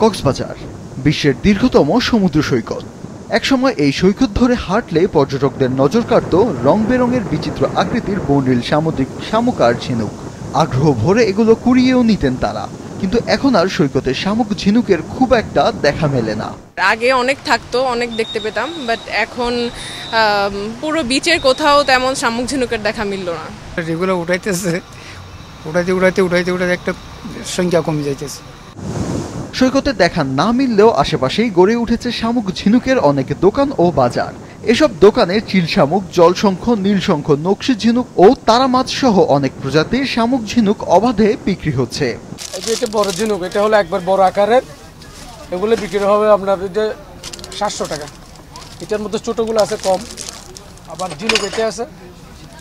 কক্সবাজার বিশ্বের দীর্ঘতম সমুদ্র সৈকত। একসময় এই সৈকত ধরে হাঁটলে পর্যটকদের নজর কাড়ত রং বেরঙের বিচিত্র আকৃতির বর্ণিল সামুদ্রিক শামুক আর ঝিনুক। আগ্রহ ভরে এগুলো কুড়িয়েও নিতেন তারা, কিন্তু এখন আর সৈকতে শামুক ঝিনুকের খুব একটা দেখা মেলে না। আগে অনেক থাকতো, অনেক দেখতে পেতাম, বাট এখন পুরো বিচের কোথাও তেমন শামুক ঝিনুকের দেখা মিলল না। যেগুলো উঠাইতেছে উঠাইতে একটা সংখ্যা কমে যাইতেছে। সৈকতে দেখা না মিললেও আশেপাশেই গড়ে উঠেছে শামুক ঝিনুকের অনেক দোকান ও বাজার। এসব দোকানে চিল শামুক, জলশঙ্খ, নীলশঙ্খ, নকশি ঝিনুক ও তারা মাছ সহ অনেক প্রজাতির শামুক ঝিনুক অবাধে বিক্রি হচ্ছে। এটা বড় ঝিনুক, এটা হলো একবার বড় আকারের, এগুলো বিক্রি হবে আপনার 700 টাকা। এটার মধ্যে ছোটগুলো আছে কম, আবার ঝিনুক এটা আছে,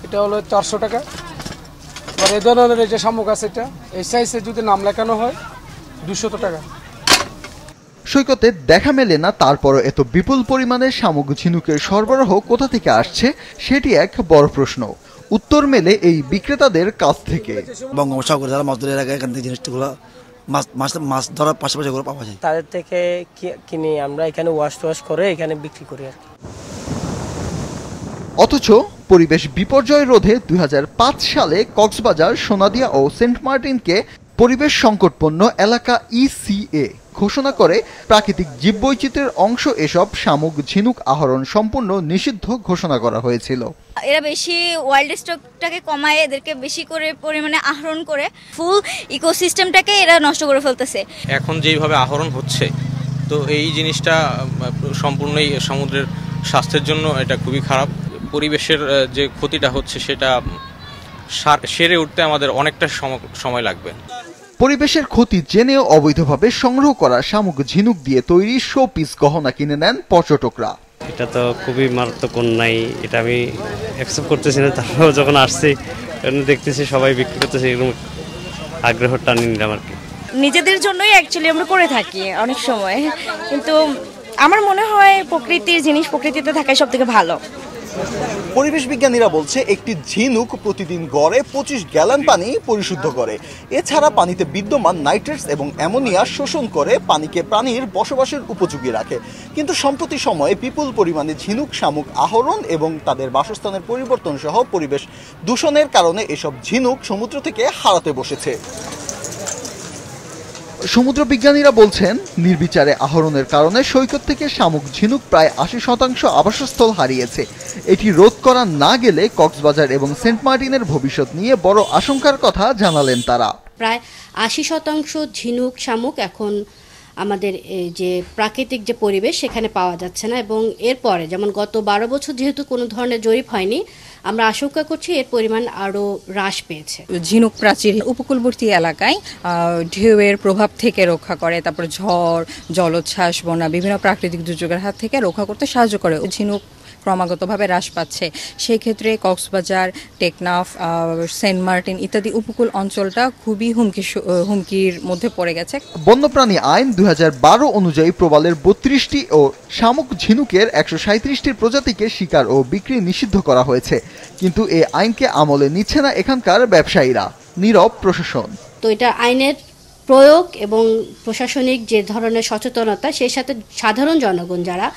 এটা হলো 400 টাকা। আবার এই ধরনের এই যে শামুক আছে, এটা এই সাইজে যদি নাম লেখানো হয় 200 টাকা। সৈকতে দেখা মেলে না, তারপরও এত বিপুল পরিমাণে শামুক ঝিনুকের সরবরাহ কোথা থেকে আসছে সেটি এক বড় প্রশ্ন। উত্তর মেলে এই বিক্রেতাদের কাছ থেকে। বঙ্গোপসাগর যারা মাছ ধরে এখান থেকে জিনিসগুলো মাছ ধরার পাশাপাশি পাওয়া যায়, তাদের থেকে কিনে আমরা এখানে ওয়াশ করে এখানে বিক্রি করি আর কি। অথচ পরিবেশ বিপর্যয় রোধে 2005 সালে কক্সবাজার, সোনাদিয়া ও সেন্ট মার্টিনকে পরিবেশ সংকটপন্ন এলাকা ECA ঘোষণা করে প্রাকৃতিক জীববৈচিত্র্যের অংশ এসব শামুক ঝিনুক আহরণ সম্পূর্ণ নিষিদ্ধ ঘোষণা করা হয়েছিল। এরা বেশি ওয়াইল্ড স্টকটাকে কমায়, এদেরকে বেশি করে পরিমাণে আহরণ করে ফুল ইকোসিস্টেমটাকে এরা নষ্ট করে ফেলতেছে। এখন যেভাবে আহরণ হচ্ছে, তো এই জিনিসটা সম্পূর্ণই সমুদ্রের স্বাস্থ্যের জন্য এটা খুবই খারাপ। পরিবেশের যে ক্ষতিটা হচ্ছে সেটা সেরে উঠতে আমাদের অনেকটা সময় লাগবে। পরিবেশের ক্ষতি জেনেও অবৈধভাবে সংগ্রহ করা শামুক ঝিনুক দিয়ে তৈরি শো পিস গহনা কিনে নেন পর্যটকরা। এটা তো খুবই মারাত্মক অন্যায়, এটা আমি অ্যাকসেপ্ট করতেছি না। তারপর যখন আসছি দেখতেছি সবাই বিক্রি করতেছে, এরকম আগ্রহ টানি নিলাম আর কি। নিজেদের জন্যই অ্যাকচুয়ালি আমরা করে থাকি অনেক সময়, কিন্তু আমার মনে হয় প্রকৃতির জিনিস প্রকৃতিতে থাকাই সব থেকে ভালো। পরিবেশ বিজ্ঞানীরা বলছে একটি ঝিনুক প্রতিদিন গড়ে 25 গ্যালন পানি পরিশুদ্ধ করে। এছাড়া পানিতে বিদ্যমান নাইট্রেটস এবং অ্যামোনিয়া শোষণ করে পানিকে প্রাণীর বসবাসের উপযোগী রাখে। কিন্তু সম্প্রতি সময়ে বিপুল পরিমাণে ঝিনুক শামুক আহরণ এবং তাদের বাসস্থানের পরিবর্তন সহ পরিবেশ দূষণের কারণে এসব ঝিনুক সমুদ্র থেকে হারাতে বসেছে। সমুদ্র বিজ্ঞানীরা বলছেন, নির্বিচারে আহরণের কারণে সৈকত থেকে শামুক ঝিনুক প্রায় 80% আবাসস্থল হারিয়েছে। এটি রোধ করা না গেলে কক্সবাজার এবং সেন্ট মার্টিনের ভবিষ্যৎ নিয়ে বড় আশঙ্কার কথা জানালেন তারা। প্রায় 80% ঝিনুক শামুক এখন আমাদের যে প্রাকৃতিক যে পরিবেশ সেখানে পাওয়া যাচ্ছে না, এবং এরপরে যেমন গত 12 বছর যেহেতু কোনো ধরনের জরিপ হয়নি, আমরা আশঙ্কা করছি এর পরিমাণ আরও হ্রাস পেয়েছে। ঝিনুক প্রাচীর উপকূলবর্তী এলাকায় ঢেউয়ের প্রভাব থেকে রক্ষা করে, তারপর ঝড়, জলোচ্ছ্বাস, বন্যা, বিভিন্ন প্রাকৃতিক দুর্যোগের হাত থেকে রক্ষা করতে সাহায্য করে। ঝিনুক ক্রমাগতভাবে হ্রাস পাচ্ছে, সেই ক্ষেত্রে কক্সবাজার, টেকনাফ, সেন্ট মার্টিন ইত্যাদি উপকূল অঞ্চলটা খুবই হুমকির মধ্যে পড়ে গেছে। বন্যপ্রাণী আইন 2012 অনুযায়ী প্রবালের 32টি ও শামুক ঝিনুকের 137টির প্রজাতিকে শিকার ও বিক্রি নিষিদ্ধ করা হয়েছে, কিন্তু এই আইনকে আমলে নিচ্ছে না এখানকার ব্যবসায়ীরা। নীরব প্রশাসন। তো এটা আইনের প্রয়োগ এবং প্রশাসনিক যে ধরনের সচেতনতা, সেই সাথে সাধারণ জনগণ যারা,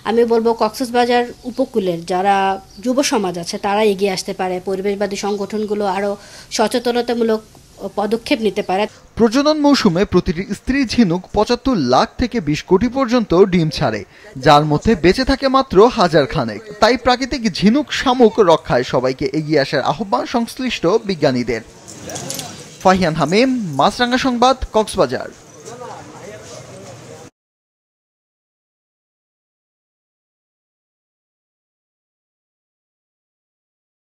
আমি বলবো কক্সবাজার উপকূলের যারা যুব সমাজ আছে তারা এগিয়ে আসতে পারে, পরিবেশবাদী সংগঠনগুলো আরও সচেতনতামূলক পদক্ষেপ নিতে পারে। প্রজনন মৌসুমে প্রতিটি স্ত্রী ঝিনুক 75 লাখ থেকে 20 কোটি পর্যন্ত ডিম ছাড়ে, যার মধ্যে বেঁচে থাকে মাত্র 1000 খানেক। তাই প্রাকৃতিক ঝিনুক শামুক রক্ষায় সবাইকে এগিয়ে আসার আহ্বান সংশ্লিষ্ট বিজ্ঞানীদের। ফাহিয়ান হামিম, মাছরাঙ্গা সংবাদ, কক্সবাজার।